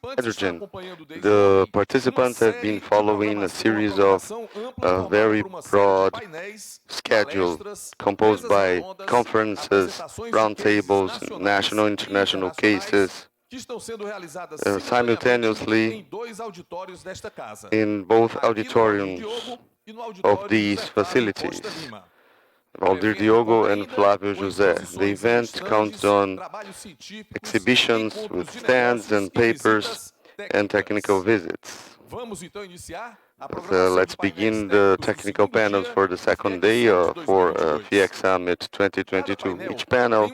hydrogen. The participants have been following a series of very broad schedule composed by conferences, roundtables, national and international cases, simultaneously in both auditoriums of these facilities, Valdir Diogo and Flávio José. The event counts on exhibitions with stands and papers and technical visits. So let's begin the technical panels for the second day for Fiec Summit 2022. Each panel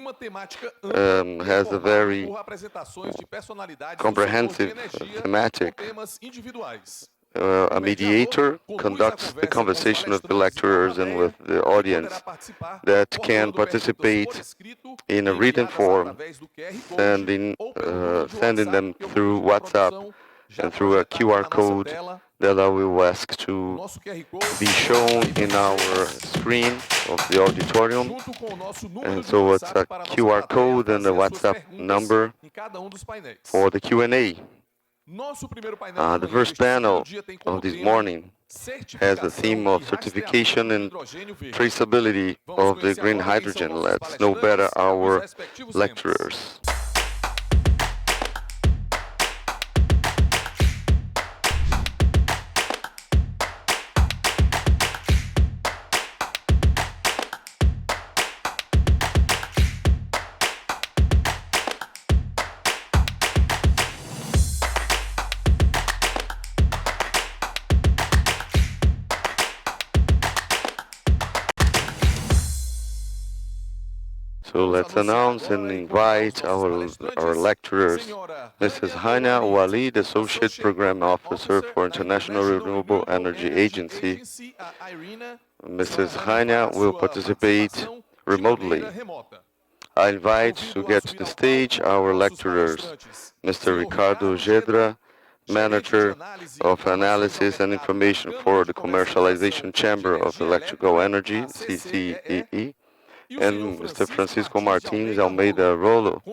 has a very comprehensive thematic. A mediator conducts the conversation with the lecturers and with the audience that can participate in a written form, sending them through WhatsApp and through a QR code that I will ask to be shown in our screen of the auditorium. And so it's a QR code and a WhatsApp number for the Q&A. The first panel of this morning has the theme of certification and traceability of the green hydrogen. Let's know better our lecturers. So let's announce and invite our lecturers, Mrs. Hania Walid, Associate Program Officer for International Renewable Energy Agency. Mrs. Hania will participate remotely. I invite to get to the stage our lecturers, Mr. Ricardo Gedra, Manager of Analysis and Information for the Commercialization Chamber of Electrical Energy, CCEE, and Mr. Francisco Martins Almeida Rolo,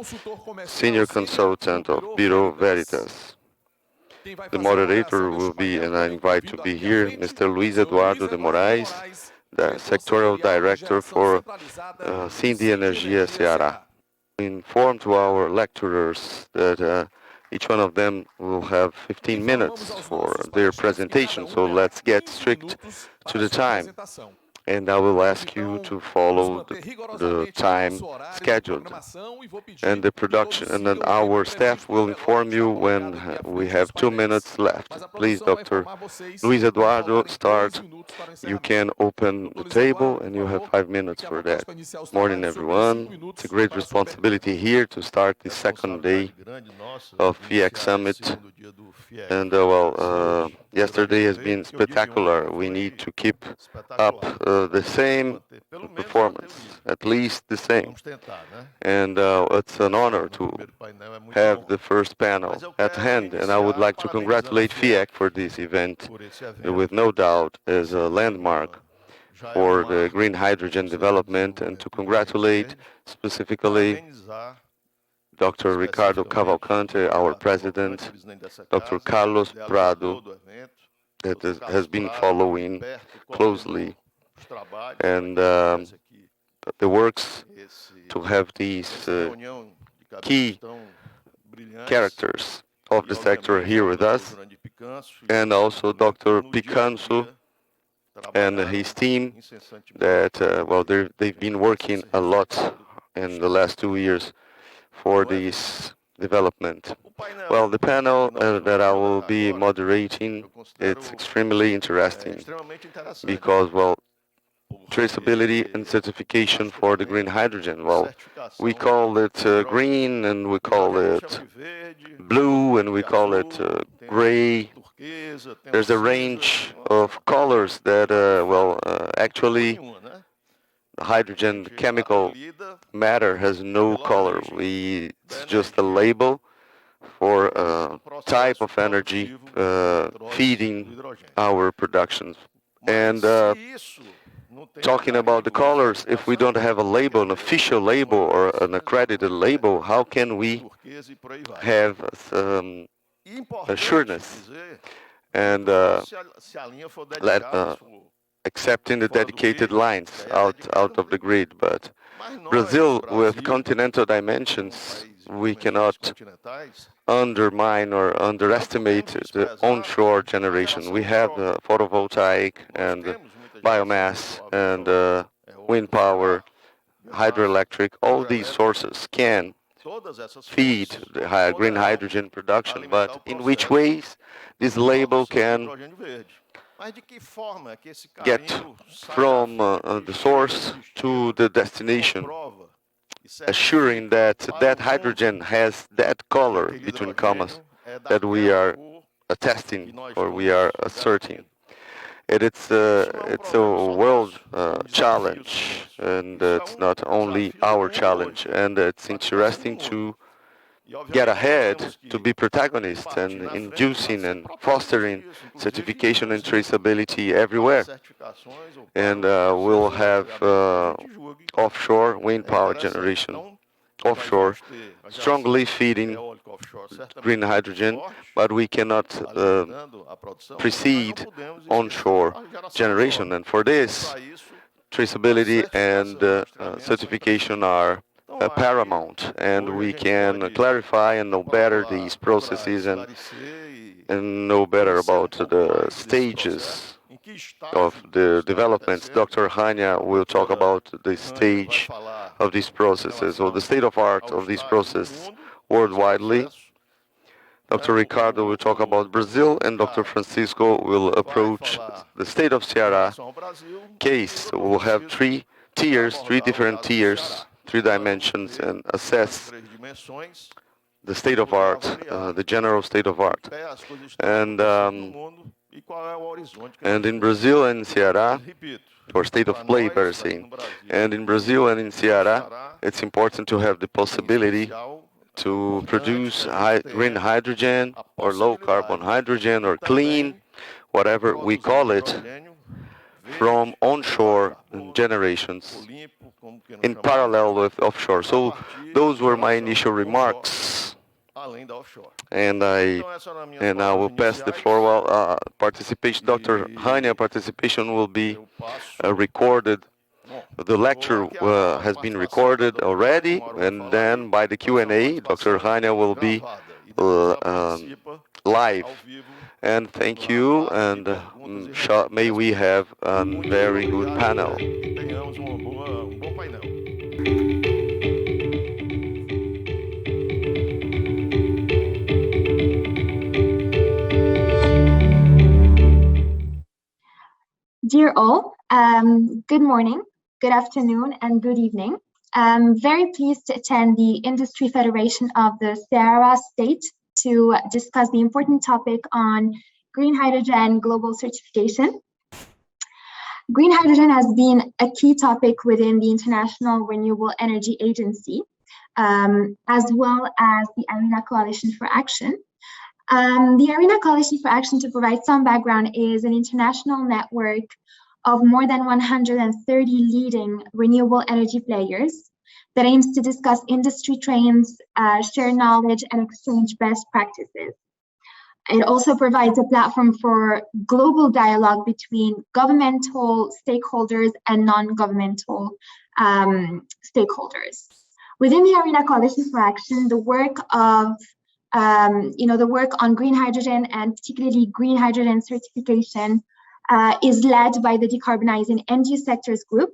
Senior Consultant of Bureau Veritas. The moderator will be, and I invite to be here, Mr. Luiz Eduardo de Moraes, the Sectorial Director for Cindy Energia Ceará. We inform to our lecturers that each one of them will have 15 minutes for their presentation, so let's get strict to the time. And I will ask you to follow the time scheduled. And the production, and then our staff will inform you when we have 2 minutes left. Please, Dr. Luiz Eduardo, start. You can open the table, and you have 5 minutes for that. Morning, everyone. It's a great responsibility here to start the second day of Fiec Summit. And yesterday has been spectacular. We need to keep up the same performance, at least the same. And it's an honor to have the first panel at hand. And I would like to congratulate Fiec for this event, with no doubt is a landmark for the green hydrogen development, and to congratulate specifically Dr. Ricardo Cavalcante, our president, Dr. Carlos Prado, that has been following closely, and the works to have these key characters of the sector here with us, and also Dr. Picanso and his team that, they've been working a lot in the last 2 years for this development. Well, the panel that I will be moderating, it's extremely interesting because, traceability and certification for the green hydrogen. We call it green, and we call it blue, and we call it gray. There's a range of colors that, actually, hydrogen, chemical matter, has no color. It's just a label for a type of energy feeding our productions And talking about the colors, if we don't have a label, an official label or an accredited label, how can we have assuredness and accepting the dedicated lines out of the grid? But Brazil, with continental dimensions, we cannot undermine or underestimate the onshore generation. We have photovoltaic and biomass and wind power, hydroelectric. All these sources can feed the green hydrogen production, but in which ways this label can get from the source to the destination, assuring that that hydrogen has that color, between commas, that we are attesting or we are asserting. It's a world challenge, and it's not only our challenge, and it's interesting to get ahead, to be protagonists and inducing and fostering certification and traceability everywhere. And we'll have offshore wind power generation, offshore, strongly feeding green hydrogen, but we cannot precede onshore generation. And for this, traceability and certification are paramount, and we can clarify and know better these processes and know better about the stages of the developments. Dr. Hania will talk about the stage of these processes, or the state of art of these processes worldwide. Dr. Ricardo will talk about Brazil, and Dr. Francisco will approach the state of Ceará case. We'll have three tiers, three different tiers, three dimensions, and assess the state of art, the general state of art. And in Brazil and Ceará, or state of play, better saying, and in Brazil and in Ceará, it's important to have the possibility to produce green hydrogen or low carbon hydrogen or clean, whatever we call it, from onshore generations in parallel with offshore. So those were my initial remarks, and I will pass the floor. Well, participation, Dr. Hania participation will be recorded. The lecture has been recorded already, and then by the Q&A, Dr. Hania will be live. And thank you, and may we have a very good panel. Dear all, good morning, good afternoon, and good evening. I'm very pleased to attend the Industry Federation of the Ceará State to discuss the important topic on green hydrogen global certification. Green hydrogen has been a key topic within the International Renewable Energy Agency, as well as the ARENA Coalition for Action. The ARENA Coalition for Action, to provide some background, is an international network of more than 130 leading renewable energy players that aims to discuss industry trends, share knowledge, and exchange best practices. It also provides a platform for global dialogue between governmental stakeholders and non-governmental stakeholders. Within the ARENA Coalition for Action, the work of the work on green hydrogen, and particularly green hydrogen certification, is led by the Decarbonizing End Use Sectors Group.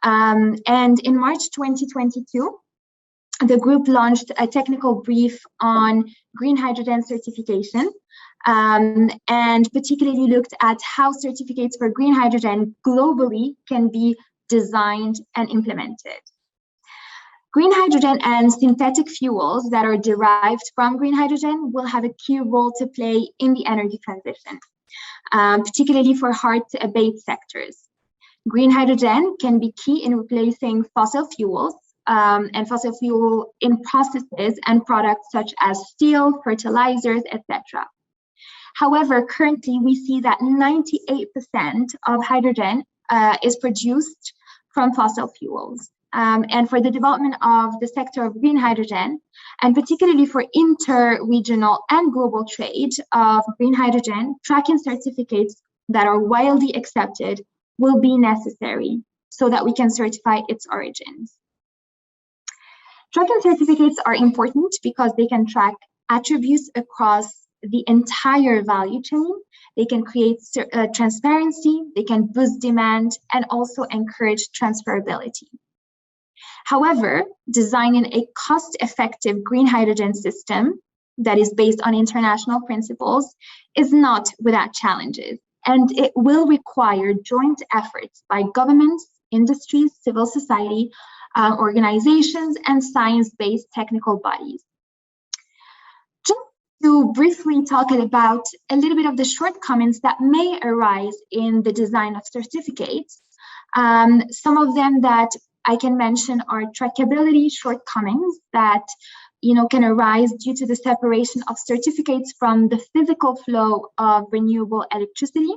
And in March 2022, the group launched a technical brief on green hydrogen certification, and particularly looked at how certificates for green hydrogen globally can be designed and implemented. Green hydrogen and synthetic fuels that are derived from green hydrogen will have a key role to play in the energy transition, particularly for hard-to-abate sectors. Green hydrogen can be key in replacing fossil fuels and fossil fuel in processes and products such as steel, fertilizers, etc. However, currently we see that 98% of hydrogen is produced from fossil fuels. And for the development of the sector of green hydrogen, and particularly for inter-regional and global trade of green hydrogen, tracking certificates that are widely accepted will be necessary so that we can certify its origins. Tracking certificates are important because they can track attributes across the entire value chain. They can create transparency, they can boost demand, and also encourage transferability. However, designing a cost-effective green hydrogen system that is based on international principles is not without challenges, and it will require joint efforts by governments, industries, civil society, organizations, and science-based technical bodies. Just to briefly talk about a little bit of the shortcomings that may arise in the design of certificates, some of them that I can mention are trackability shortcomings that can arise due to the separation of certificates from the physical flow of renewable electricity.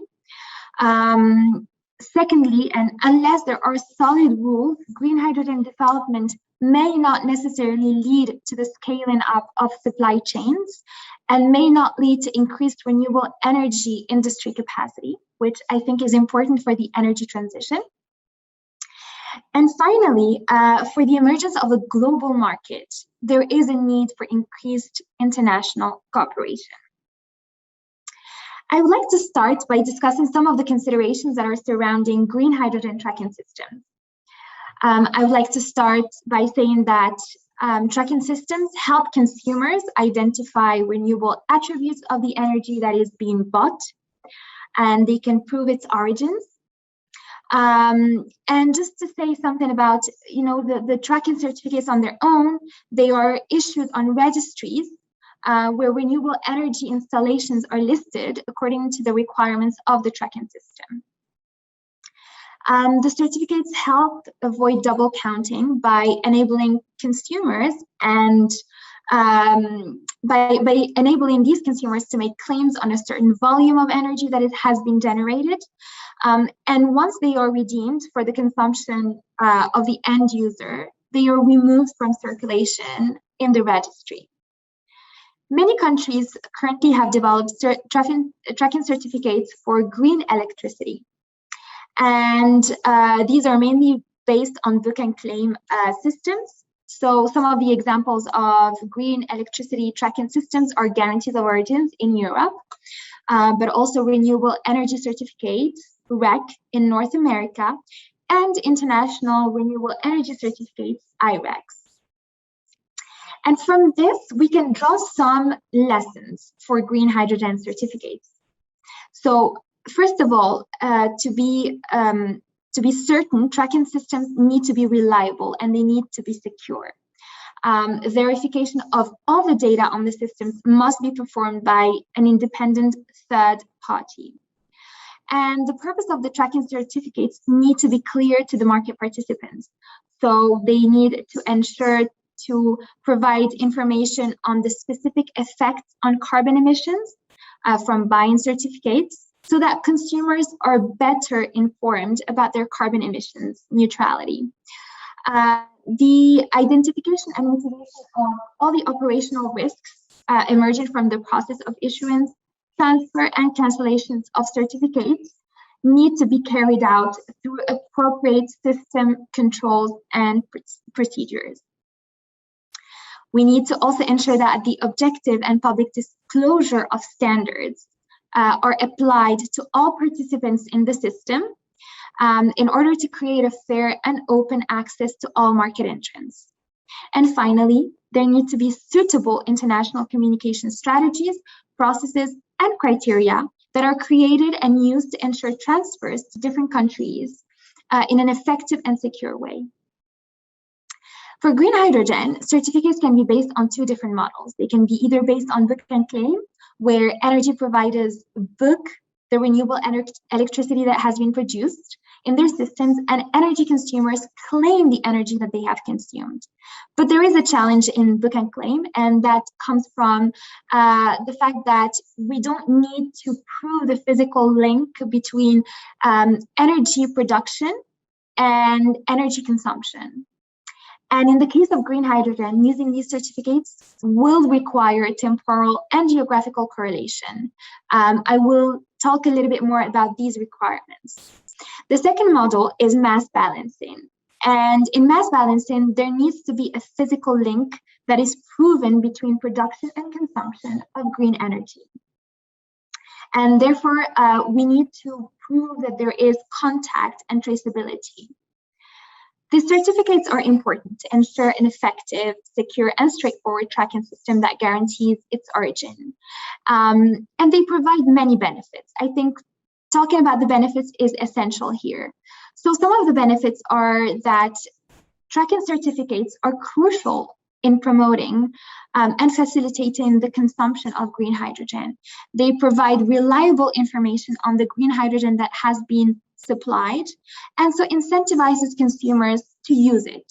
Secondly, and unless there are solid rules, green hydrogen development may not necessarily lead to the scaling up of supply chains and may not lead to increased renewable energy industry capacity, which I think is important for the energy transition. And finally, for the emergence of a global market, there is a need for increased international cooperation. I would like to start by discussing some of the considerations that are surrounding green hydrogen tracking systems. I would like to start by saying that tracking systems help consumers identify renewable attributes of the energy that is being bought, and they can prove its origins. And just to say something about, the tracking certificates on their own, they are issued on registries where renewable energy installations are listed according to the requirements of the tracking system. The certificates help avoid double counting by enabling consumers and by enabling these consumers to make claims on a certain volume of energy that has been generated. And once they are redeemed for the consumption of the end user, they are removed from circulation in the registry. Many countries currently have developed tracking certificates for green electricity. And these are mainly based on book and claim systems. So some of the examples of green electricity tracking systems are guarantees of origins in Europe, but also renewable energy certificates, REC, in North America, and international renewable energy certificates, IRECs. And from this, we can draw some lessons for green hydrogen certificates. So first of all, to be certain, tracking systems need to be reliable and they need to be secure. Verification of all the data on the systems must be performed by an independent third party. And the purpose of the tracking certificates need to be clear to the market participants. So they need to ensure to provide information on the specific effects on carbon emissions from buying certificates, so that consumers are better informed about their carbon emissions neutrality. The identification and mitigation of all the operational risks emerging from the process of issuance, transfer, and cancellations of certificates need to be carried out through appropriate system controls and procedures. We need to also ensure that the objective and public disclosure of standards are applied to all participants in the system in order to create a fair and open access to all market entrants. And finally, there need to be suitable international communication strategies, processes, and criteria that are created and used to ensure transfers to different countries in an effective and secure way. For green hydrogen, certificates can be based on two different models. They can be either based on book and claim, where energy providers book the renewable electricity that has been produced, in their systems, and energy consumers claim the energy that they have consumed. But there is a challenge in book and claim, and that comes from the fact that we don't need to prove the physical link between energy production and energy consumption. And in the case of green hydrogen, using these certificates will require temporal and geographical correlation. I will talk a little bit more about these requirements. The second model is mass balancing. And in mass balancing, there needs to be a physical link that is proven between production and consumption of green energy. And therefore, we need to prove that there is contact and traceability. These certificates are important to ensure an effective, secure, and straightforward tracking system that guarantees its origin. And they provide many benefits. I think talking about the benefits is essential here. So some of the benefits are that tracking certificates are crucial in promoting and facilitating the consumption of green hydrogen. They provide reliable information on the green hydrogen that has been supplied, and so incentivizes consumers to use it.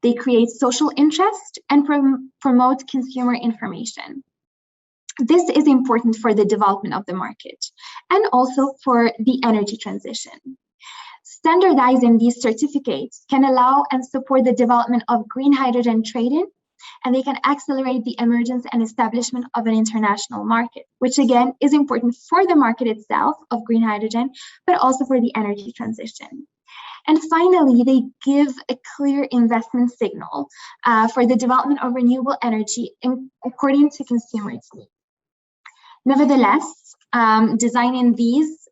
They create social interest and promote consumer information. This is important for the development of the market and also for the energy transition. Standardizing these certificates can allow and support the development of green hydrogen trading, and they can accelerate the emergence and establishment of an international market, which again is important for the market itself of green hydrogen, but also for the energy transition. And finally, they give a clear investment signal for the development of renewable energy according to consumer needs. Nevertheless, designing these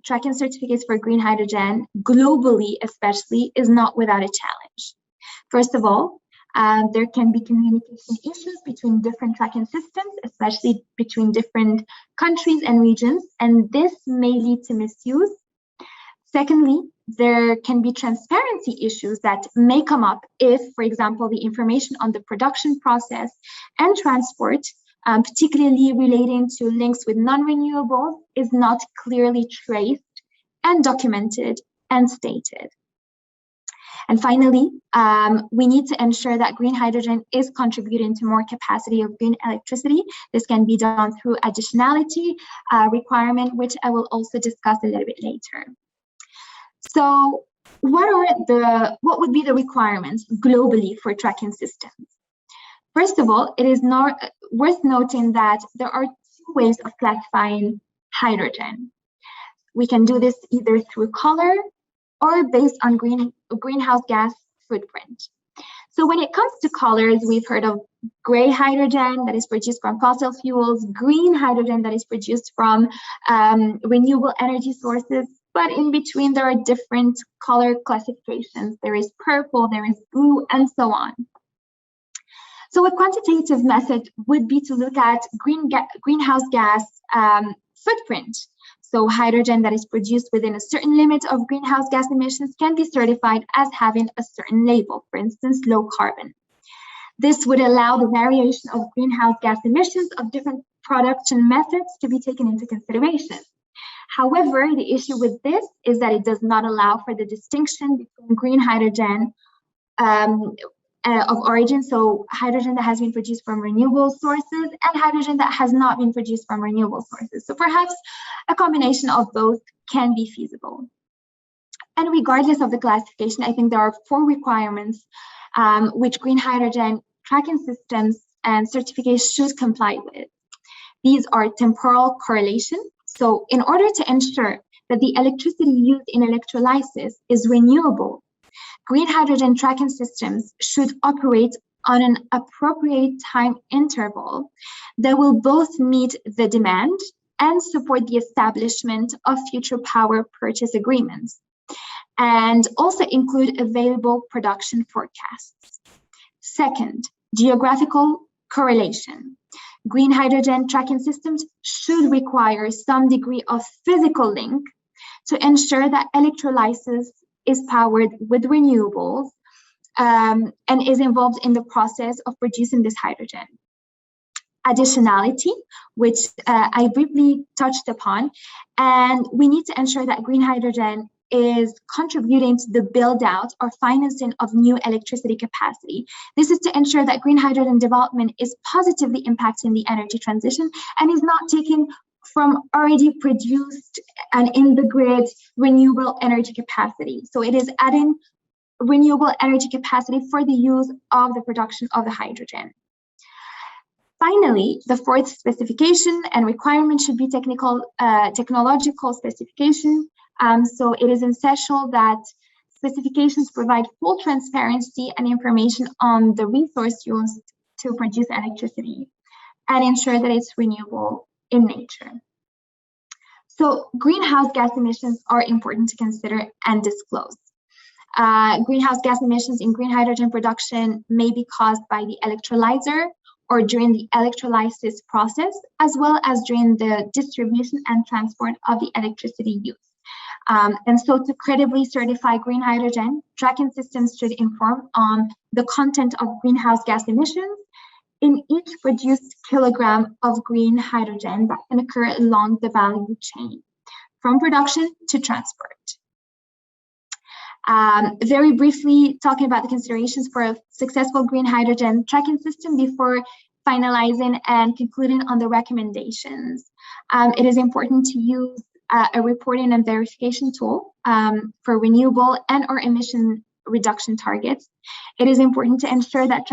tracking certificates for green hydrogen globally especially is not without a challenge. First of all, there can be communication issues between different tracking systems, especially between different countries and regions, and this may lead to misuse. Secondly, there can be transparency issues that may come up if, for example, the information on the production process and transport, particularly relating to links with non-renewables, is not clearly traced and documented and stated. And finally, we need to ensure that green hydrogen is contributing to more capacity of green electricity. This can be done through additionality requirement, which I will also discuss a little bit later. So what would be the requirements globally for tracking systems? First of all, it is worth noting that there are two ways of classifying hydrogen. We can do this either through color or based on greenhouse gas footprint. So when it comes to colors, we've heard of gray hydrogen that is produced from fossil fuels, green hydrogen that is produced from renewable energy sources, but in between there are different color classifications. There is purple, there is blue, and so on. So a quantitative method would be to look at greenhouse gas footprint. So hydrogen that is produced within a certain limit of greenhouse gas emissions can be certified as having a certain label, for instance, low carbon. This would allow the variation of greenhouse gas emissions of different production methods to be taken into consideration. However, the issue with this is that it does not allow for the distinction between green hydrogen of origin, so hydrogen that has been produced from renewable sources, and hydrogen that has not been produced from renewable sources. So perhaps a combination of both can be feasible. And regardless of the classification, I think there are 4 requirements which green hydrogen tracking systems and certificates should comply with. These are temporal correlation. So in order to ensure that the electricity used in electrolysis is renewable, green hydrogen tracking systems should operate on an appropriate time interval that will both meet the demand and support the establishment of future power purchase agreements, and also include available production forecasts. Second, geographical correlation. Green hydrogen tracking systems should require some degree of physical link to ensure that electrolysis is powered with renewables and is involved in the process of producing this hydrogen. Additionality, which I briefly touched upon, and we need to ensure that green hydrogen is contributing to the build-out or financing of new electricity capacity. This is to ensure that green hydrogen development is positively impacting the energy transition and is not taking from already produced and in the grid renewable energy capacity. So it is adding renewable energy capacity for the use of the production of the hydrogen. Finally, the fourth specification and requirement should be technological specification. So it is essential that specifications provide full transparency and information on the resource used to produce electricity and ensure that it's renewable in nature. So greenhouse gas emissions are important to consider and disclose. Greenhouse gas emissions in green hydrogen production may be caused by the electrolyzer or during the electrolysis process, as well as during the distribution and transport of the electricity used. And so to credibly certify green hydrogen, tracking systems should inform on the content of greenhouse gas emissions in each produced kilogram of green hydrogen that can occur along the value chain, from production to transport. Very briefly, talking about the considerations for a successful green hydrogen tracking system before finalizing and concluding on the recommendations. It is important to use a reporting and verification tool for renewable and or emission reduction targets. It is important to ensure that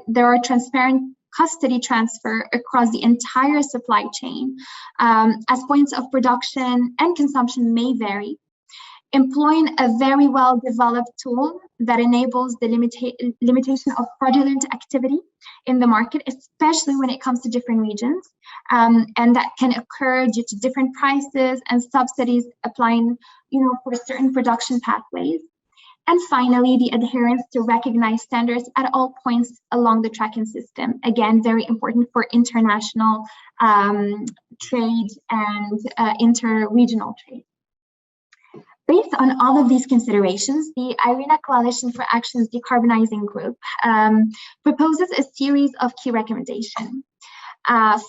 there are transparent custody transfer across the entire supply chain, as points of production and consumption may vary. Employing a very well-developed tool that enables the limitation of fraudulent activity in the market, especially when it comes to different regions, and that can occur due to different prices and subsidies applying, for certain production pathways. And finally, the adherence to recognized standards at all points along the tracking system. Again, very important for international trade and inter-regional trade. Based on all of these considerations, the IRENA Coalition for Action's Decarbonizing Group proposes a series of key recommendations.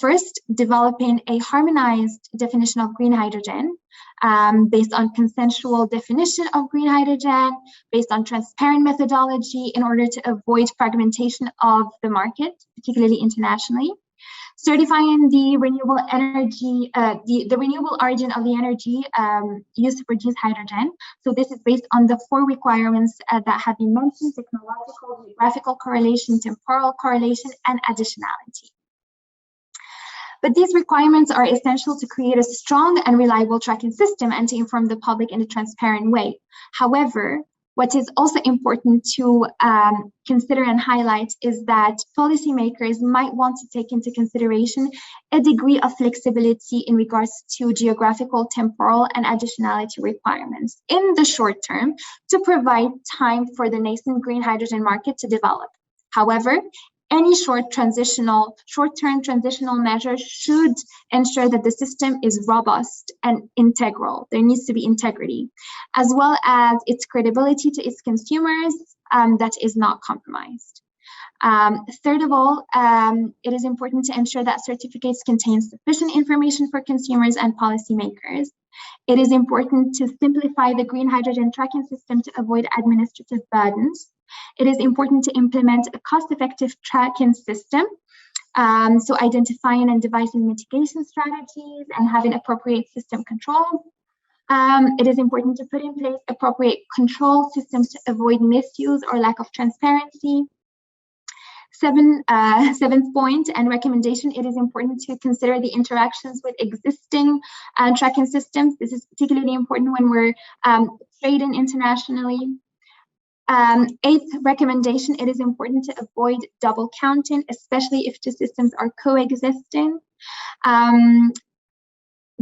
First, developing a harmonized definition of green hydrogen based on consensual definition of green hydrogen, based on transparent methodology in order to avoid fragmentation of the market, particularly internationally. Certifying the renewable energy, the renewable origin of the energy used to produce hydrogen. So this is based on the 4 requirements that have been mentioned: technological, geographical correlation, temporal correlation, and additionality. But these requirements are essential to create a strong and reliable tracking system and to inform the public in a transparent way. However, what is also important to consider and highlight is that policymakers might want to take into consideration a degree of flexibility in regards to geographical, temporal, and additionality requirements in the short term to provide time for the nascent green hydrogen market to develop. However, any short-term transitional measure should ensure that the system is robust and integral. There needs to be integrity, as well as its credibility to its consumers that is not compromised. Third of all, it is important to ensure that certificates contain sufficient information for consumers and policymakers. It is important to simplify the green hydrogen tracking system to avoid administrative burdens. It is important to implement a cost-effective tracking system, so identifying and devising mitigation strategies and having appropriate system controls. It is important to put in place appropriate control systems to avoid misuse or lack of transparency. Seventh point and recommendation, it is important to consider the interactions with existing tracking systems. This is particularly important when we're trading internationally. Eighth recommendation, it is important to avoid double counting, especially if the systems are coexisting.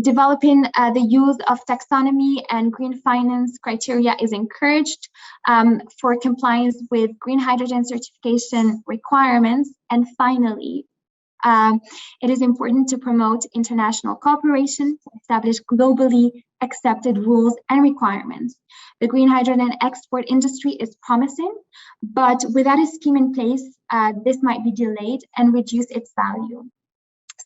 Developing the use of taxonomy and green finance criteria is encouraged for compliance with green hydrogen certification requirements. And finally, it is important to promote international cooperation to establish globally accepted rules and requirements. The green hydrogen export industry is promising, but without a scheme in place, this might be delayed and reduce its value.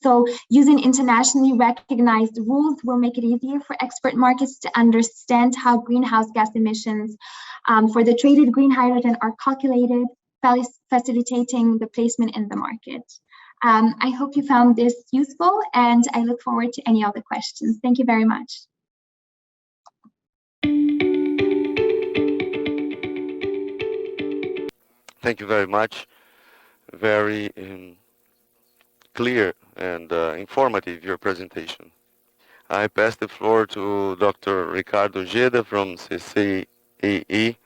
So using internationally recognized rules will make it easier for export markets to understand how greenhouse gas emissions for the traded green hydrogen are calculated, facilitating the placement in the market. I hope you found this useful, and I look forward to any other questions. Thank you very much. Thank you very much. Very clear and informative, your presentation. I pass the floor to Dr. Ricardo Ojeda from CCAE,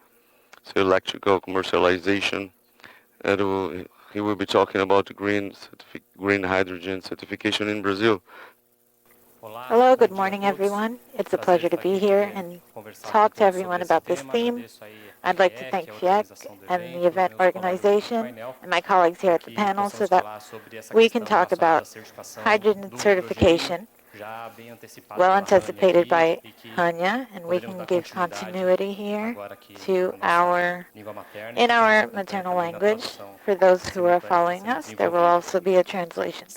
so Electrical Commercialization, and he will be talking about green hydrogen certification in Brazil. Hello, good morning, everyone. It's a pleasure to be here and talk to everyone about this theme. I'd like to thank Fiec and the event organization and my colleagues here at the panel so that we can talk about hydrogen certification, well anticipated by Hanya, and we can give continuity here to in our maternal language. For those who are following us, there will also be a translation.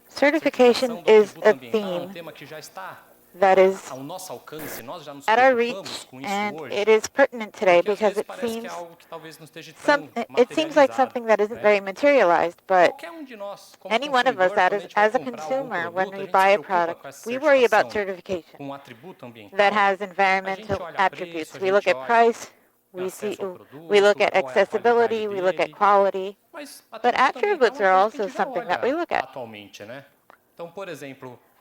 Certification is a theme that is at our reach, and it is pertinent today because it seems like something that isn't very materialized, but any one of us as a consumer, when we buy a product, we worry about certification that has environmental attributes. We look at price, we look at accessibility, we look at quality, but attributes are also something that we look at.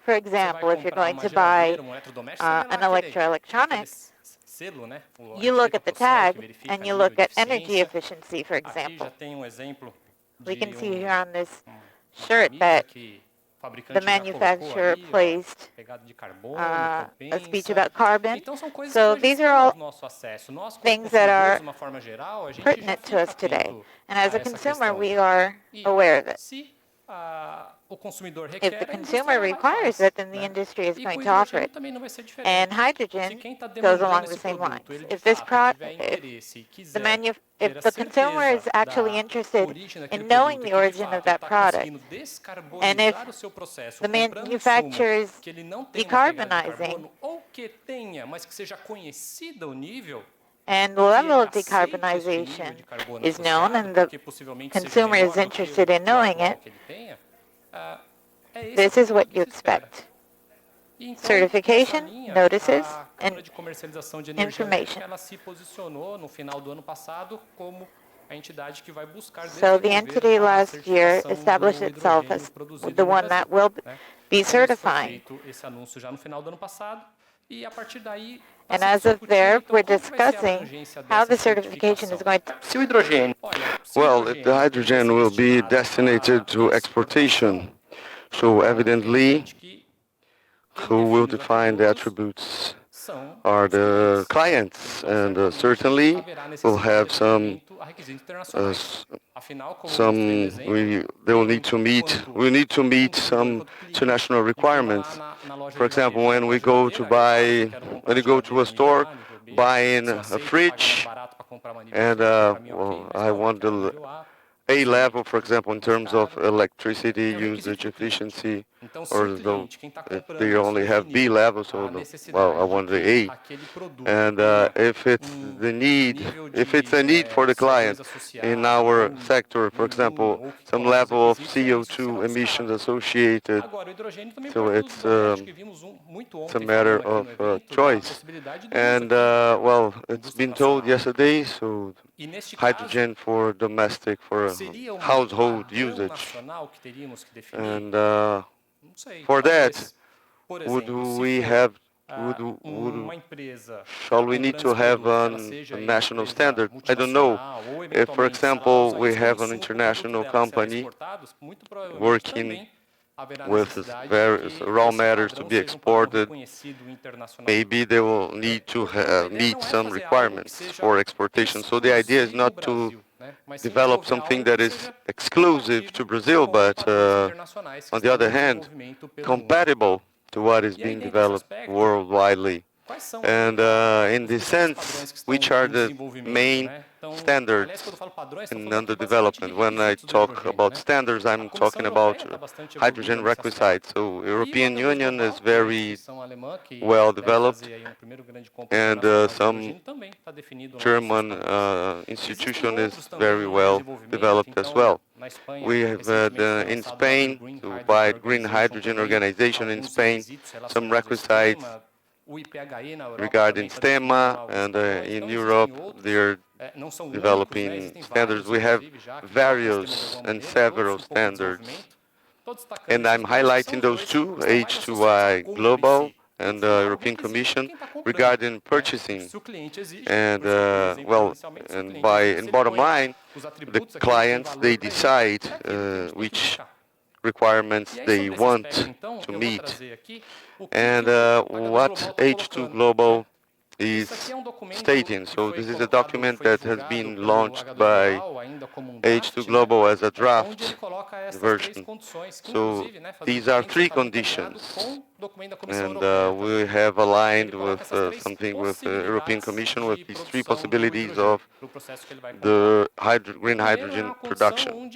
For example, if you're going to buy an electroelectronic, you look at the tag and you look at energy efficiency, for example. We can see here on this shirt that the manufacturer placed a speech about carbon. So these are all things that are pertinent to us today. And as a consumer, we are aware of it. If the consumer requires it, then the industry is going to offer it. And hydrogen goes along the same lines. If the consumer is actually interested in knowing the origin of that product, and if the manufacturer is decarbonizing, and the level of decarbonization is known, and the consumer is interested in knowing it, this is what you expect. Certification, notices, and information. So the entity last year established itself as the one that will be certifying. And as of there, we're discussing how the certification is going to... Well, the hydrogen will be destinated to exportation. So evidently, who will define the attributes are the clients, and certainly we'll have we need to meet some international requirements. For example, when you go to a store buying a fridge, and I want the A level, for example, in terms of electricity usage efficiency, or though if they only have B level, so I want the A. And if it's a need for the client in our sector, for example, some level of CO2 emissions associated, so it's a matter of choice. And well, it's been told yesterday, so hydrogen for domestic, for household usage. And for that, shall we need to have a national standard? I don't know. If, for example, we have an international company working with various raw matters to be exported, maybe they will need to meet some requirements for exportation. So the idea is not to develop something that is exclusive to Brazil, but on the other hand, compatible to what is being developed worldwide. And in this sense, which are the main standards in underdevelopment? When I talk about standards, I'm talking about hydrogen requisites. So European Union is very well developed, and some German institution is very well developed as well. We have had in Spain, to buy green hydrogen organization in Spain, some requisites regarding STEMA, and in Europe they're developing standards. We have various and several standards, and I'm highlighting those two, H2I Global and the European Commission, regarding purchasing. And well, and in bottom line, the clients, they decide which requirements they want to meet. And what H2 Global is stating. So this is a document that has been launched by H2 Global as a draft version. So these are three conditions. And we have aligned with something with the European Commission with these three possibilities of the green hydrogen production.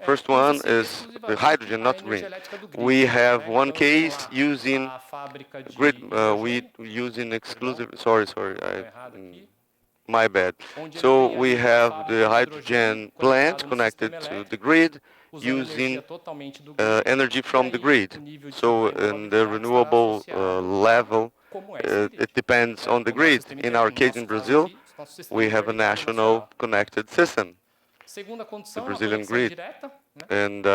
First one is the hydrogen, not green. We have one case using grid, we using exclusive, sorry, my bad. So we have the hydrogen plant connected to the grid using energy from the grid. So in the renewable level, it depends on the grid. In our case in Brazil, we have a national connected system, the Brazilian grid. And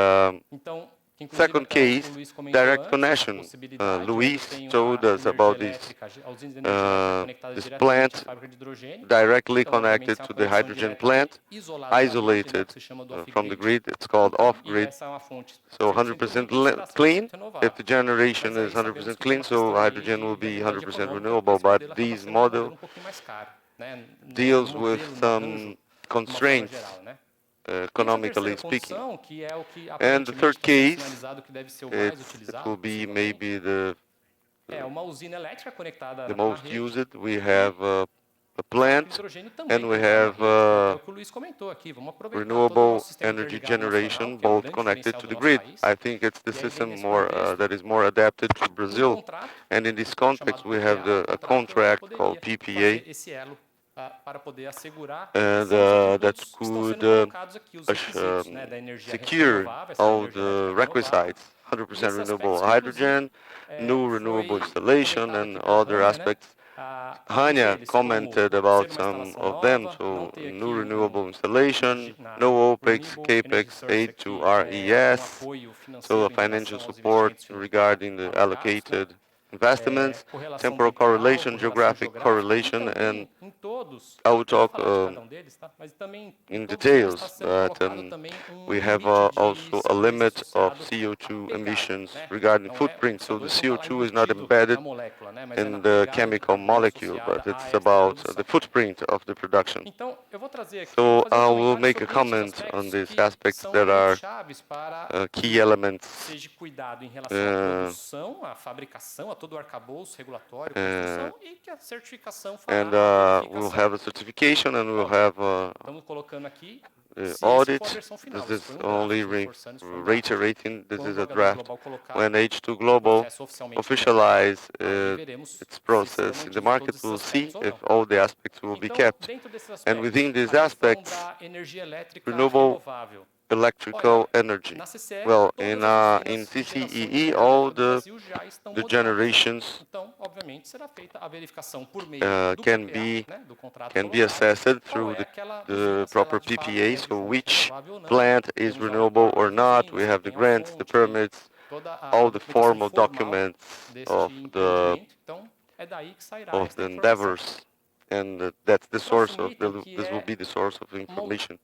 second case, direct connection. Luis told us about this plant directly connected to the hydrogen plant, isolated from the grid. It's called off-grid. So 100% clean. If the generation is 100% clean, so hydrogen will be 100% renewable. But this model deals with some constraints, economically speaking. And the third case, it will be maybe the most used. We have a plant, and we have renewable energy generation, both connected to the grid. I think it's the system that is more adapted to Brazil. And in this context, we have a contract called PPA, and that could secure all the requisites, 100% renewable hydrogen, new renewable installation, and other aspects. Hania commented about some of them, so new renewable installation, no OPEX, CAPEX, aid to RES, so financial support regarding the allocated investments, temporal correlation, geographic correlation, and I will talk in details, but we have also a limit of CO2 emissions regarding footprint. So the CO2 is not embedded in the chemical molecule, but it's about the footprint of the production. So I will make a comment on these aspects that are key elements. And we'll have a certification, and we'll have audit. This is only reiterating, this is a draft. When H2 Global officialize its process in the market, we'll see if all the aspects will be kept. And within these aspects, renewable electrical energy. Well, in CCEE, all the generations can be assessed through the proper PPA. So which plant is renewable or not? We have the grants, the permits, all the formal documents of the endeavors. And that's the source of this will be the source of information.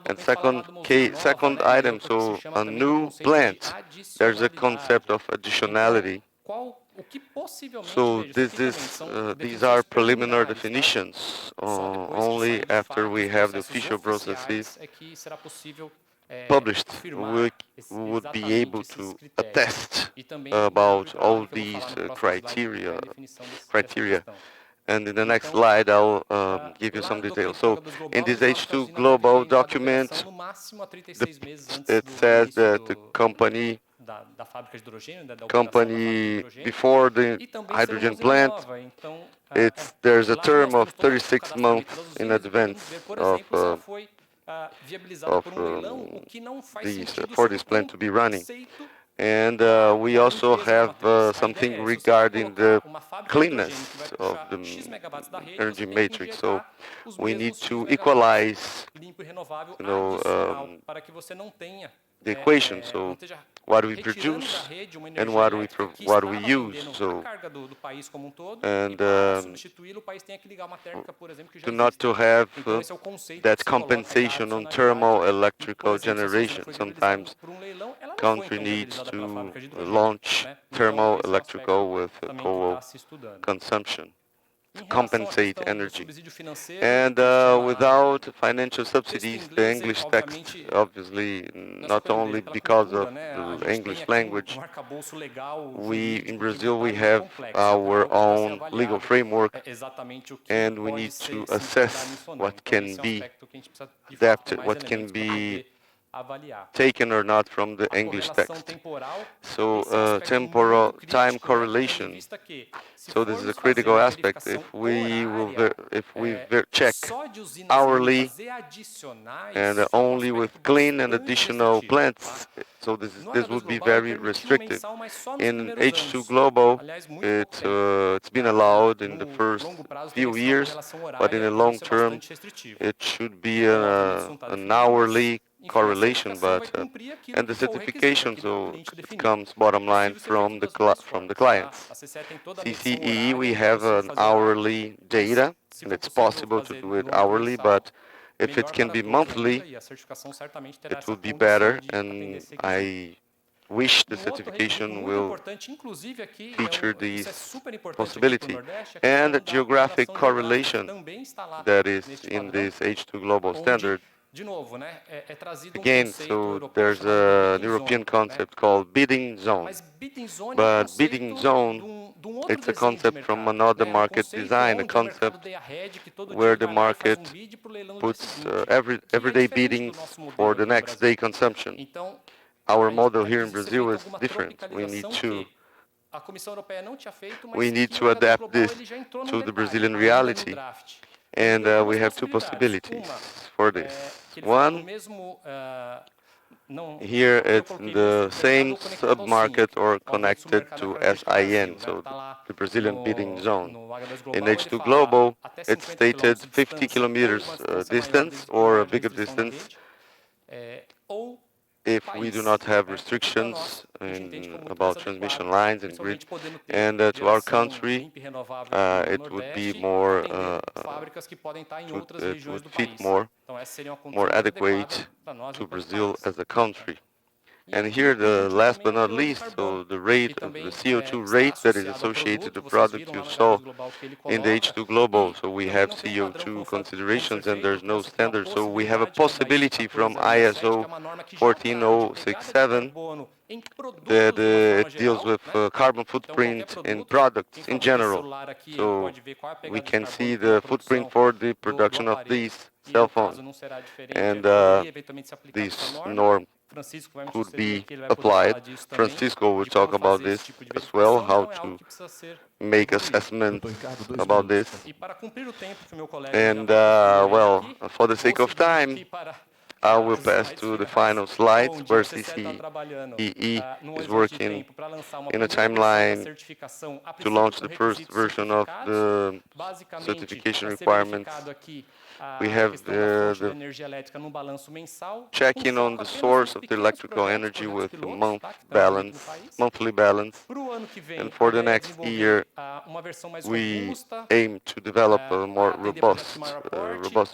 And second item, so a new plant, there's a concept of additionality. So these are preliminary definitions. Only after we have the official processes published, we would be able to attest about all these criteria. And in the next slide, I'll give you some details. So in this H2 global document, it says that the company before the hydrogen plant, there's a term of 36 months in advance for this plant to be running. And we also have something regarding the cleanness of the energy matrix. So we need to equalize, the equation. So what we produce and what we use. So and not to have that compensation on thermal electrical generation. Sometimes country needs to launch thermal electrical with coal consumption to compensate energy. And without financial subsidies, the English text, obviously, not only because of the English language, in Brazil, we have our own legal framework, and we need to assess what can be adapted, what can be taken or not from the English text. So temporal time correlation. So this is a critical aspect. If we check hourly and only with clean and additional plants, so this would be very restricted. In H2 Global, it's been allowed in the first few years, but in the long term, it should be an hourly correlation, and the certification, so it comes bottom line from the clients. CCEE, we have an hourly data, and it's possible to do it hourly, but if it can be monthly, it would be better, and I wish the certification will feature this possibility. And the geographic correlation that is in this H2 global standard. Again, so there's a European concept called bidding zone. But bidding zone, it's a concept from another market design, a concept where the market puts everyday biddings for the next day consumption. Our model here in Brazil is different. We need to adapt this to the Brazilian reality. And we have two possibilities for this. One, here it's the same sub-market or connected to SIN, so the Brazilian bidding zone. In H2 Global, it's stated 50 kilometers distance or a bigger distance if we do not have restrictions about transmission lines and grid. And to our country, it would be more, it would fit more adequate to Brazil as a country. And here, the last but not least, so the rate of the CO2 rate that is associated to the product you saw in the H2 Global. So we have CO2 considerations and there's no standard. So we have a possibility from ISO 14067 that it deals with carbon footprint in products in general. So we can see the footprint for the production of these cell phones. And this norm could be applied. Francisco will talk about this as well, how to make assessments about this. And well, for the sake of time, I will pass to the final slides where CCEE is working in a timeline to launch the first version of the certification requirements. We have the checking on the source of the electrical energy with a monthly balance. And for the next year, we aim to develop a more robust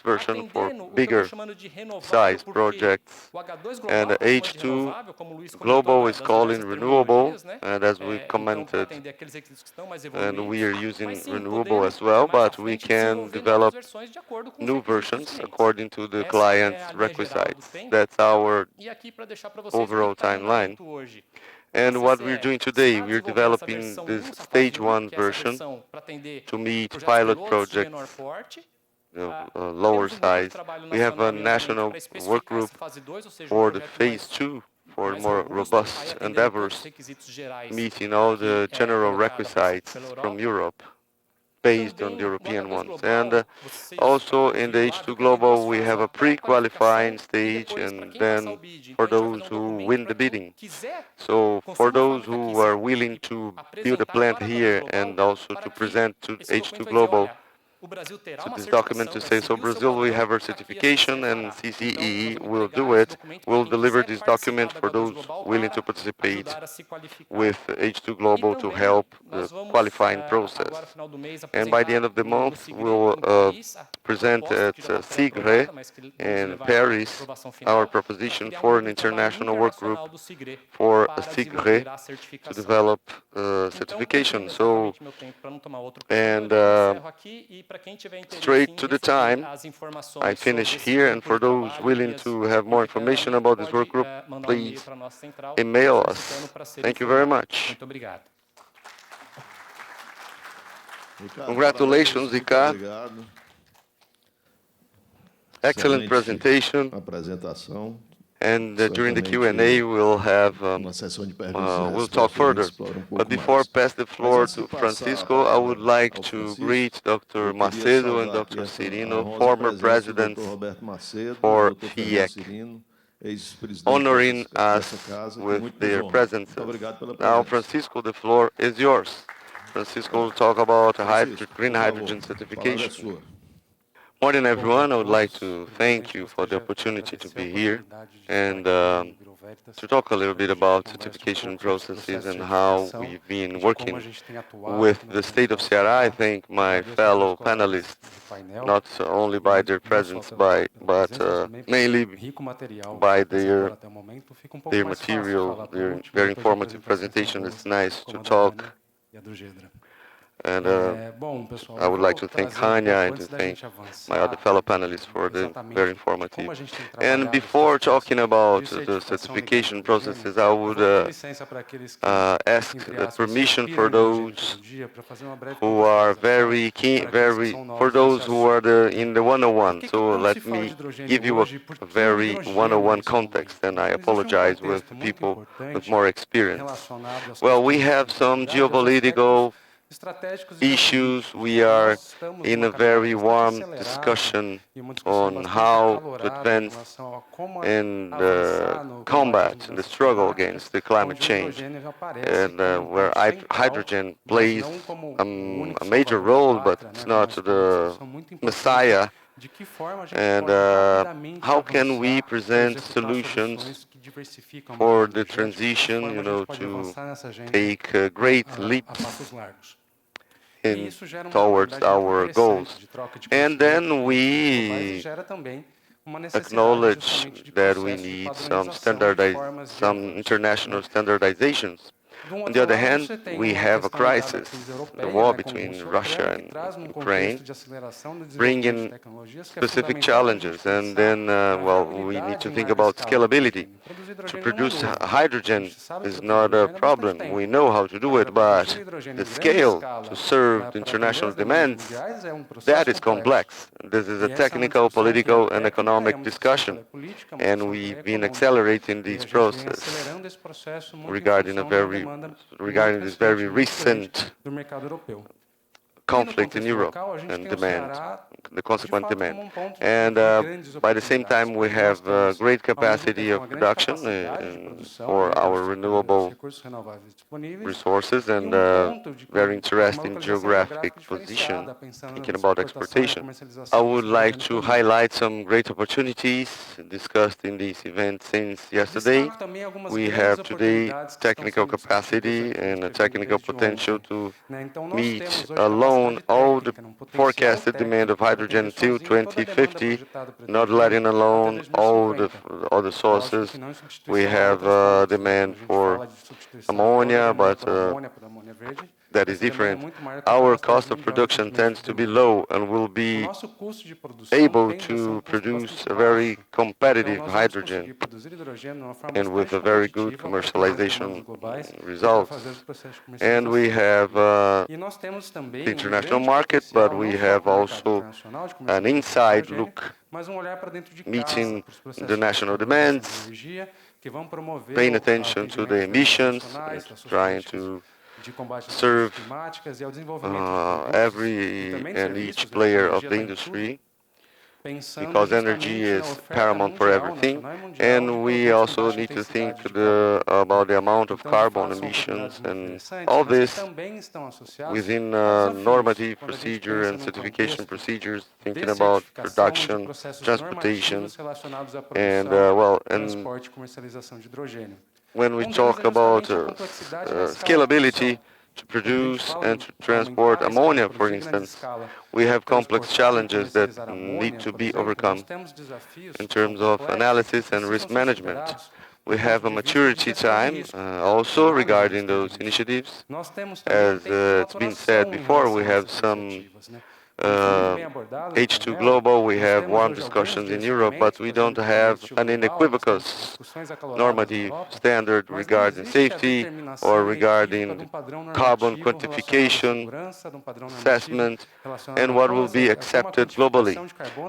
version for bigger size. decarbonize projects. And H2 Global is calling renewable, and as we commented, and we are using renewable as well, but we can develop new versions according to the client's requisites. That's our overall timeline. And what we're doing today, we're developing this stage 1 version to meet pilot projects, lower size. We have a national work group for the phase 2 for more robust endeavors, meeting all the general requisites from Europe based on the European ones. And also in the H2 Global, we have a pre-qualifying stage, and then for those who win the bidding. So for those who are willing to build a plant here and also to present to H2 Global, to this document to say, so Brazil will have our certification and CCE will do it, will deliver this document for those willing to participate with H2 Global to help the qualifying process. And by the end of the month, we'll present at SIGRE in Paris our proposition for an international work group for SIGRE to develop certification. So, and straight to the time, I finish here, and for those willing to have more information about this work group, please email us. Thank you very much. Congratulations, Ricardo. Excellent presentation. And during the Q&A, we'll talk further. But before I pass the floor to Francisco, I would like to greet Dr. Macedo and Dr. Cirino, former presidents for Fiec, honoring us with their presences. Now, Francisco, the floor is yours. Francisco will talk about green hydrogen certification. Morning, everyone. I would like to thank you for the opportunity to be here and to talk a little bit about certification processes and how we've been working with the state of Ceará. I thank my fellow panelists, not only by their presence, but mainly by their material, their very informative presentation. It's nice to talk. And I would like to thank Hania and to thank my other fellow panelists for the very informative. And before talking about the certification processes, I would ask permission for those who are very keen, for those who are in the 101. So let me give you a very 101 context, and I apologize with people with more experience. Well, we have some geopolitical issues. We are in a very warm discussion on how to advance in the combat, in the struggle against the climate change, and where hydrogen plays a major role, but it's not the messiah. And how can we present solutions for the transition, to take great leaps towards our goals? And then we acknowledge that we need some international standardizations. On the other hand, we have a crisis, the war between Russia and Ukraine, bringing specific challenges. And then, we need to think about scalability. To produce hydrogen is not a problem. We know how to do it, but the scale to serve the international demands, that is complex. This is a technical, political, and economic discussion, and we've been accelerating this process regarding this very recent conflict in Europe and the consequent demand. And by the same time, we have great capacity of production for our renewable resources and very interesting geographic position, thinking about exportation. I would like to highlight some great opportunities discussed in this event since yesterday. We have today technical capacity and a technical potential to meet alone shown all the forecasted demand of hydrogen until 2050, not letting alone all the other sources. We have demand for ammonia, but that is different. Our cost of production tends to be low and will be able to produce a very competitive hydrogen and with a very good commercialization results. And we have the international market, but we have also an inside look, meeting the national demands, paying attention to the emissions, and trying to serve every and each player of the industry, because energy is paramount for everything. And we also need to think about the amount of carbon emissions and all this within normative procedure and certification procedures, thinking about production, transportation, and when we talk about scalability to produce and to transport ammonia, for instance, we have complex challenges that need to be overcome in terms of analysis and risk management. We have a maturity time also regarding those initiatives. As it's been said before, we have some H2 Global, we have warm discussions in Europe, but we don't have an unequivocal normative standard regarding safety or regarding carbon quantification, assessment, and what will be accepted globally.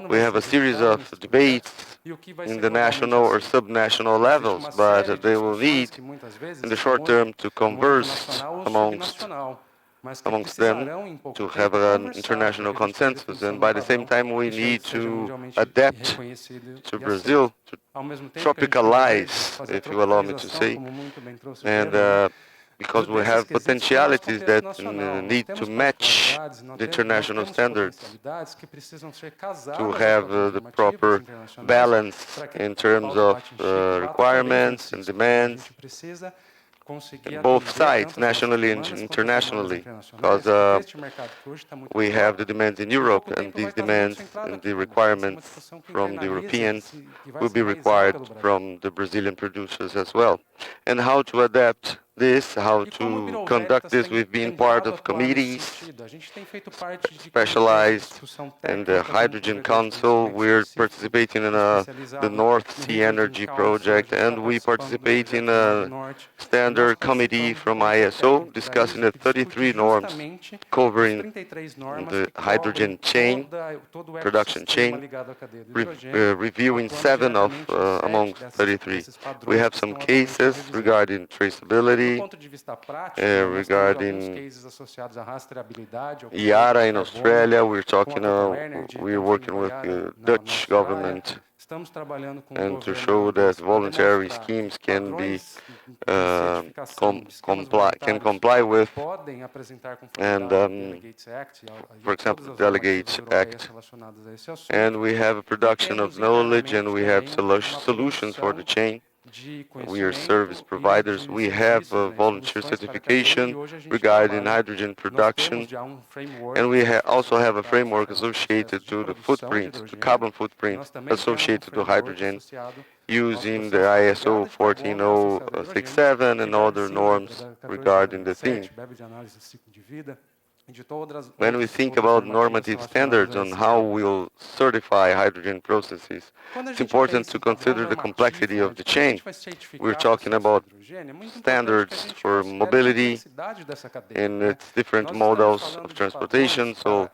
We have a series of debates in the national or subnational levels, but they will need in the short term to converse amongst them to have an international consensus. And by the same time, we need to adapt to Brazil, to tropicalize, if you allow me to say, and because we have potentialities that need to match the international standards, to have the proper balance in terms of requirements and demands, both sides, nationally and internationally, because we have the demands in Europe, and these demands and the requirements from the Europeans will be required from the Brazilian producers as well. And how to adapt this, how to conduct this. We've been part of committees specialized in the Hydrogen Council. We're participating in the North Sea Energy Project, and we participate in a standard committee from ISO discussing the 33 norms covering the hydrogen chain, production chain, reviewing 7 of among 33. We have some cases regarding traceability, regarding IARA in Australia. We're working with the Dutch government and to show that voluntary schemes can be comply with, and for example, the Delegates Act. And we have a production of knowledge, and we have solutions for the chain. We are service providers. We have a volunteer certification regarding hydrogen production, and we also have a framework associated to the footprint, the carbon footprint associated to hydrogen, using the ISO 14067 and other norms regarding the theme. When we think about normative standards on how we'll certify hydrogen processes, it's important to consider the complexity of the chain. We're talking about standards for mobility in its different models of transportation, so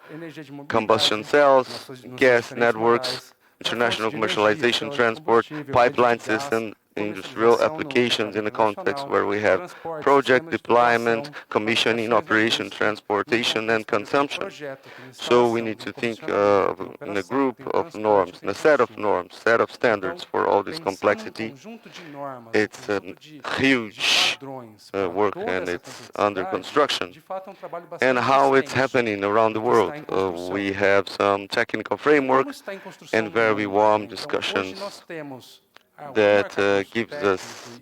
combustion cells, gas networks, international commercialization, transport, pipeline system, industrial applications in the context where we have project deployment, commissioning, operation, transportation, and consumption. So we need to think in a group of norms, in a set of norms, set of standards for all this complexity. It's a huge work, and it's under construction. And how it's happening around the world. We have some technical frameworks and very warm discussions that gives us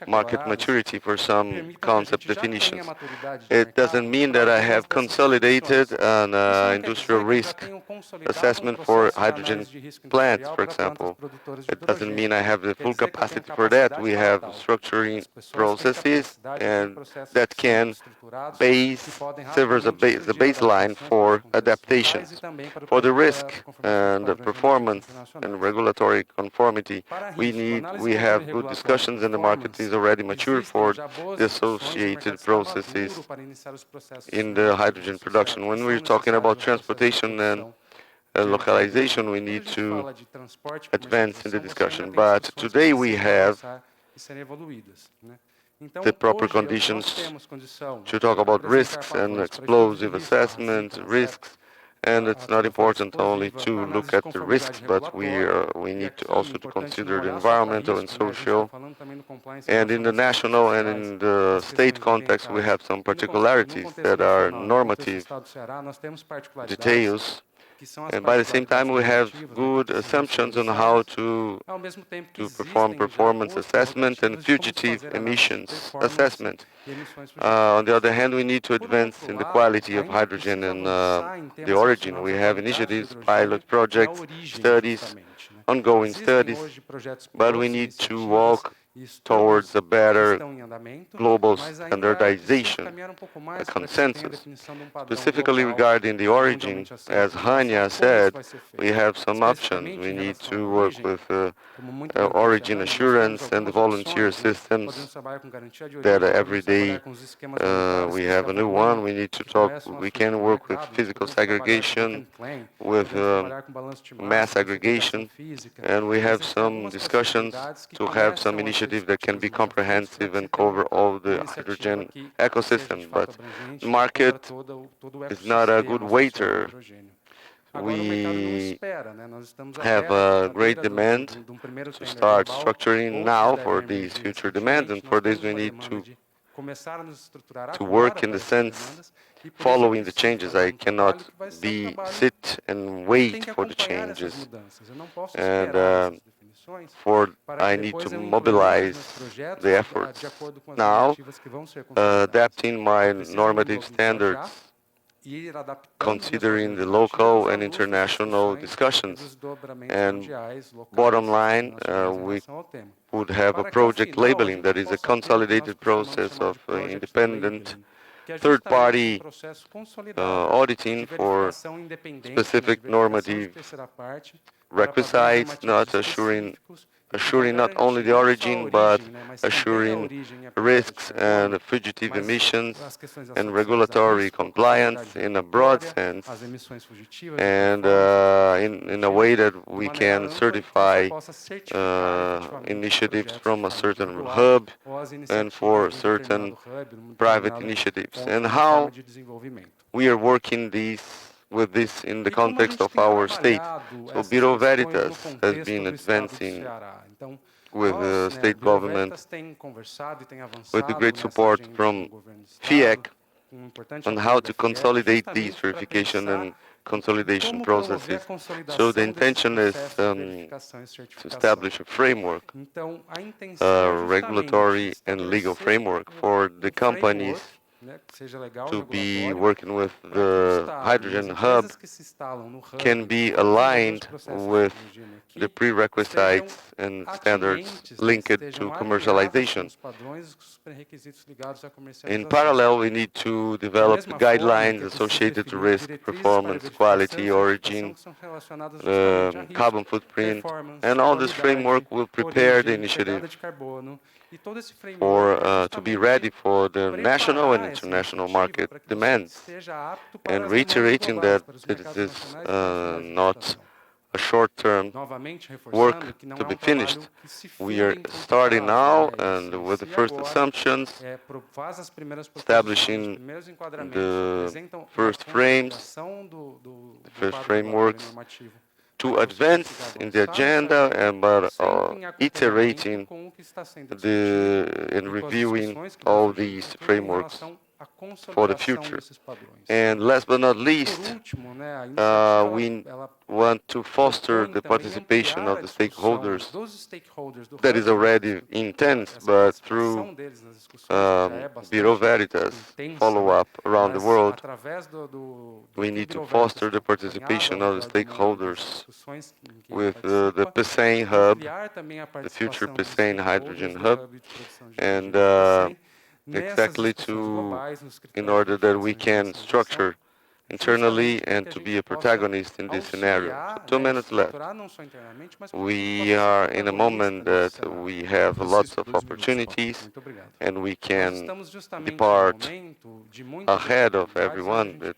market maturity for some concept definitions. It doesn't mean that I have consolidated an industrial risk assessment for hydrogen plants, for example. It doesn't mean I have the full capacity for that. We have structuring processes and that can serve as the baseline for adaptations. For the risk and the performance and regulatory conformity, we have good discussions and the market is already mature for the associated processes in the hydrogen production. When we're talking about transportation and localization, we need to advance in the discussion. But today we have the proper conditions to talk about risks and explosive assessment risks. And it's not important only to look at the risks, but we need to also to consider the environmental and social. And in the national and in the state context, we have some particularities that are normative details. And by the same time, we have good assumptions on how to perform performance assessment and fugitive emissions assessment. On the other hand, we need to advance in the quality of hydrogen and the origin. We have initiatives, pilot projects, studies, ongoing studies, but we need to walk towards a better global standardization, a consensus. Specifically regarding the origin, as Hania said, we have some options. We need to work with origin assurance and the volunteer systems that every day we have a new one. We need to talk, we can work with physical segregation, with mass aggregation, and we have some discussions to have some initiative that can be comprehensive and cover all the hydrogen ecosystem. But the market is not a good waiter. We have a great demand to start structuring now for these future demands, and for this we need to work in the sense following the changes. I cannot sit and wait for the changes, and I need to mobilize the efforts now, adapting my normative standards, considering the local and international discussions. And bottom line, we would have a project labeling that is a consolidated process of independent third-party auditing for specific normative requisites, not assuring not only the origin, but assuring risks and fugitive emissions and regulatory compliance in a broad sense, and in a way that we can certify initiatives from a certain hub and for certain private initiatives. And how we are working with this in the context of our state. So Bureau Veritas has been advancing with the state government, with the great support from Fiec, on how to consolidate these verification and consolidation processes. So the intention is to establish a framework, a regulatory and legal framework for the companies to be working with the hydrogen hub can be aligned with the prerequisites and standards linked to commercialization. In parallel, we need to develop the guidelines associated to risk, performance, quality, origin, carbon footprint, and all this framework will prepare the initiative to be ready for the national and international market demands, and reiterating that this is not a short-term work to be finished. We are starting now and with the first assumptions, establishing the first frames, the first frameworks, to advance in the agenda, and but iterating and reviewing all these frameworks for the future. And last but not least, we want to foster the participation of the stakeholders that is already intense, but through Bureau Veritas follow-up around the world, we need to foster the participation of the stakeholders with the PSEN hub, the future PSEN hydrogen hub, and exactly in order that we can structure internally and to be a protagonist in this scenario. So 2 minutes left. We are in a moment that we have lots of opportunities and we can depart ahead of everyone.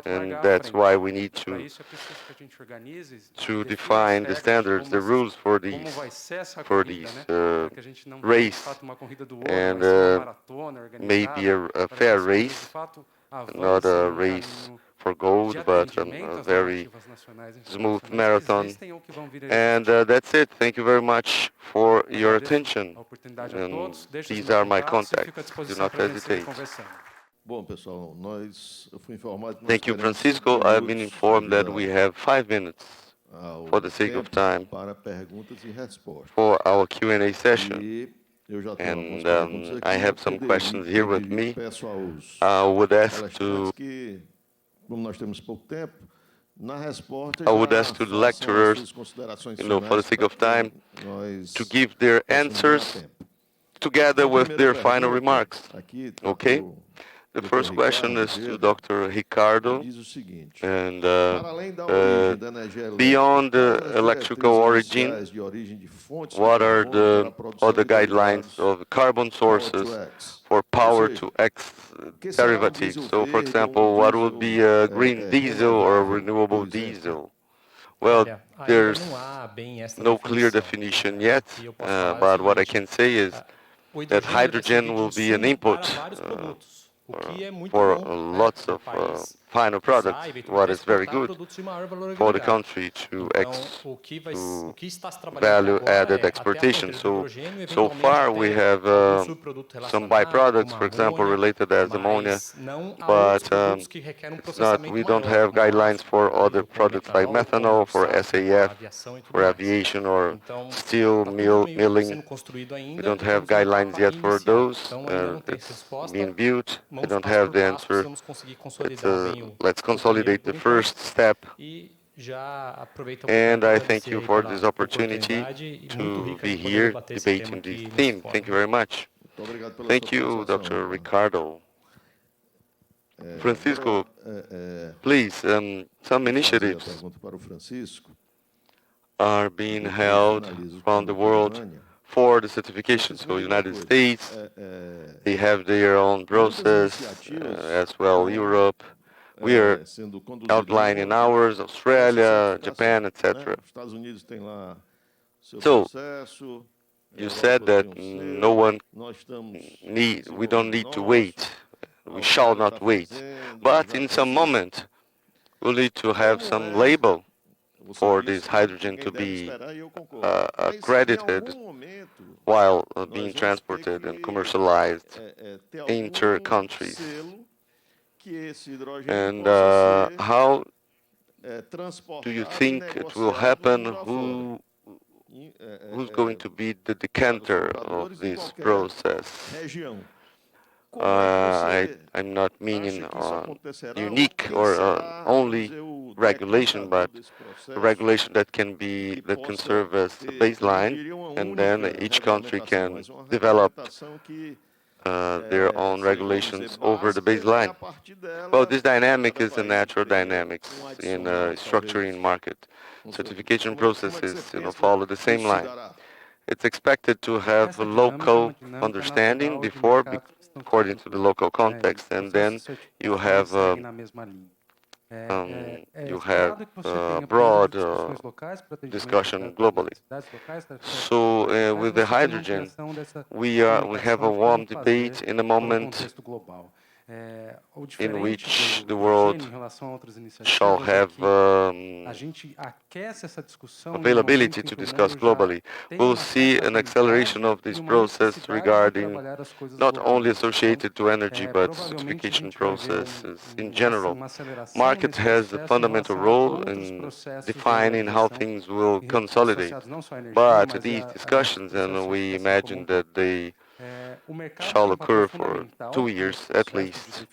And that's why we need to define the standards, the rules for these race, and maybe a fair race, not a race for gold, but a very smooth marathon. And that's it. Thank you very much for your attention. And these are my contacts. Do not hesitate. Thank you, Francisco. I've been informed that we have 5 minutes for the sake of time for our Q&A session. And I have some questions here with me. I would ask to the lecturers, for the sake of time, to give their answers together with their final remarks. Okay? The first question is to Dr. Ricardo, and beyond the electrical origin, what are the other guidelines of carbon sources for power to X derivatives? So, for example, what would be a green diesel or a renewable diesel? Well, there's no clear definition yet, but what I can say is that hydrogen will be an input for lots of final products, what is very good for the country to value-added exportation. So far we have some byproducts, for example, related as ammonia, but we don't have guidelines for other products like methanol, for SAF, for aviation or steel milling. We don't have guidelines yet for those. It's being built. We don't have the answer. Let's consolidate the first step. And I thank you for this opportunity to be here debating this theme. Thank you very much. Thank you, Dr. Ricardo. Francisco, please, some initiatives are being held around the world for the certification. So United States, they have their own process, as well Europe. We are outlining ours, Australia, Japan, etc. So you said that we don't need to wait. We shall not wait. But in some moment, we'll need to have some label for this hydrogen to be accredited while being transported and commercialized inter-countries. And how do you think it will happen? Who's going to be the decanter of this process? I'm not meaning unique or only regulation, but a regulation that can serve as a baseline, and then each country can develop their own regulations over the baseline. Well, this dynamic is a natural dynamics in structuring market. Certification processes, follow the same line. It's expected to have a local understanding before, according to the local context, and then you have broad discussion globally. So with the hydrogen, we have a warm debate in the moment in which the world shall have availability to discuss globally. We'll see an acceleration of this process regarding not only associated to energy, but certification processes in general. Market has a fundamental role in defining how things will consolidate, but these discussions, and we imagine that they shall occur for 2 years at least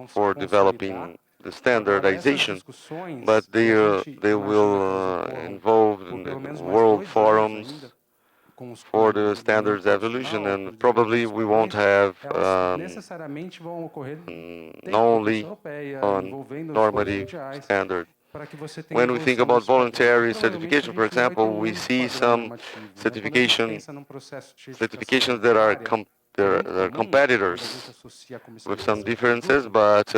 for developing the standardization, but they will involve in the world forums for the standards evolution, and probably we won't have not only on normative standard. When we think about voluntary certification, for example, we see some certifications that are competitors with some differences, but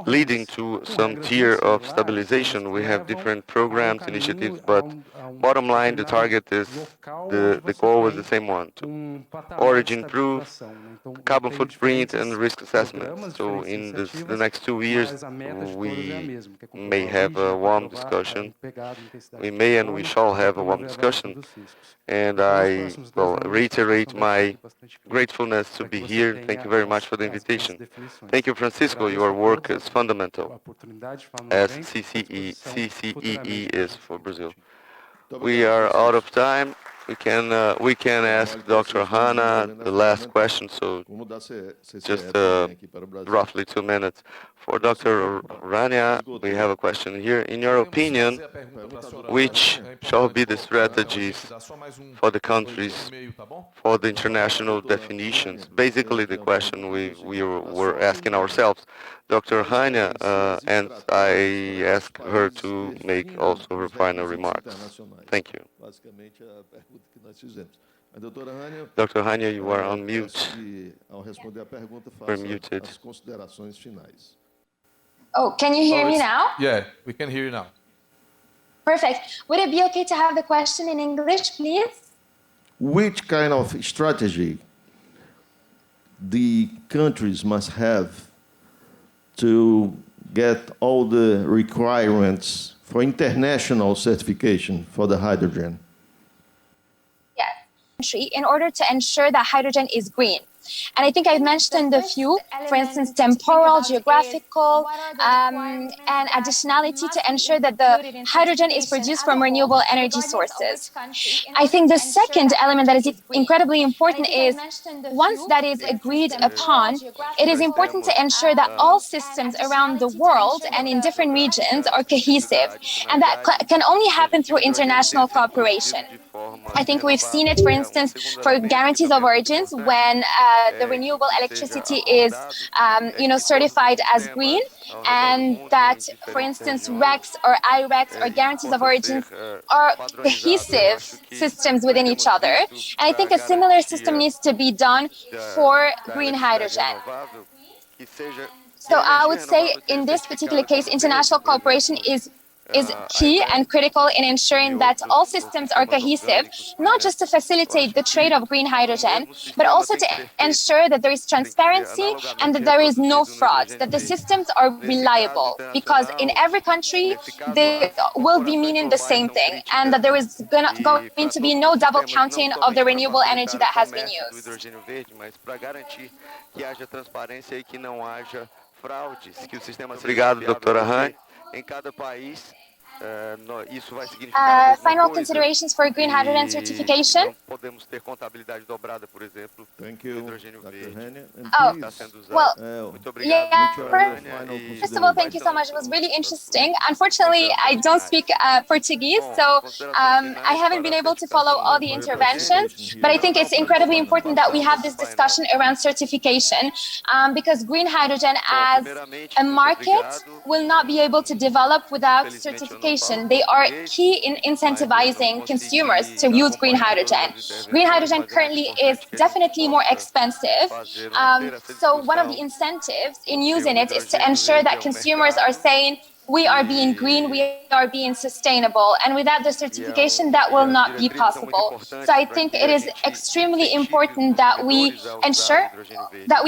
leading to some tier of stabilization. We have different programs, initiatives, but bottom line, the target is the goal is the same one: to origin proof, carbon footprint, and risk assessment. So in the next 2 years, we may have a warm discussion. We may and we shall have a warm discussion. And I will reiterate my gratefulness to be here. Thank you very much for the invitation. Thank you, Francisco. Your work is fundamental, as CCEE is for Brazil. We are out of time. We can ask Dr. Hanna the last question, so just roughly 2 minutes. For Dr. Rania, we have a question here. In your opinion, which shall be the strategies for the countries for the international definitions? Basically, the question we were asking ourselves. Dr. Rania, and I ask her to make also her final remarks. Thank you. Dr. Rania, you are on mute. We're muted. Oh, can you hear me now? Yeah, we can hear you now. Perfect. Would it be okay to have the question in English, please? Which kind of strategy the countries must have to get all the requirements for international certification for the hydrogen? Yes, in order to ensure that hydrogen is green. And I think I've mentioned a few, for instance, temporal, geographical, and additionality to ensure that the hydrogen is produced from renewable energy sources. I think the second element that is incredibly important is, once that is agreed upon, it is important to ensure that all systems around the world and in different regions are cohesive. And that can only happen through international cooperation. I think we've seen it, for instance, for guarantees of origins, when the renewable electricity is, certified as green, and that, for instance, RECs or IRECs or guarantees of origins are cohesive systems within each other. And I think a similar system needs to be done for green hydrogen. So I would say in this particular case, international cooperation is key and critical in ensuring that all systems are cohesive, not just to facilitate the trade of green hydrogen, but also to ensure that there is transparency and that there is no fraud, that the systems are reliable, because in every country they will be meaning the same thing, and that there is going to be no double counting of the renewable energy that has been used. Obrigado, doutora Han. Em cada país, isso vai significar final considerations for green hydrogen certification. Podemos ter contabilidade dobrada, por exemplo, do hidrogênio verde. First of all, thank you so much. It was really interesting. Unfortunately, I don't speak Portuguese, so I haven't been able to follow all the interventions, but I think it's incredibly important that we have this discussion around certification, because green hydrogen as a market will not be able to develop without certification. They are key in incentivizing consumers to use green hydrogen. Green hydrogen currently is definitely more expensive. So one of the incentives in using it is to ensure that consumers are saying, we are being green, we are being sustainable. And without the certification, that will not be possible. So I think it is extremely important that we ensure that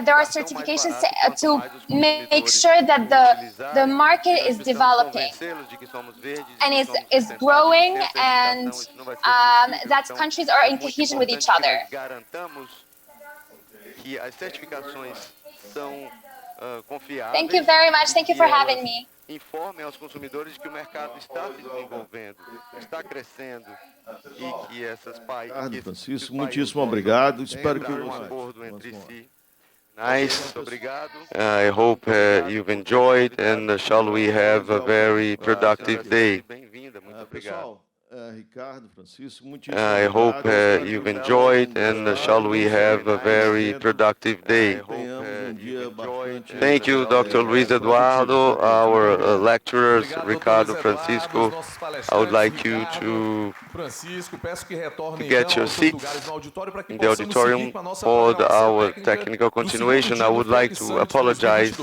there are certifications to make sure that the market is developing and is growing, and that countries are in cohesion with each other. Thank you very much. Thank you for having me. Informem aos consumidores de que o mercado está se desenvolvendo, está crescendo e que Francisco, muitíssimo obrigado. Espero que um acordo entre si. Nice. I hope you've enjoyed, and shall we have a very productive day. Pessoal, Ricardo, Francisco, muitíssimo I hope you've enjoyed, and shall we have a very productive day. Thank you, Dr. Luiz Eduardo, our lecturers, Ricardo, Francisco. I would like you to get your seats in the auditorium for our technical continuation. I would like to apologize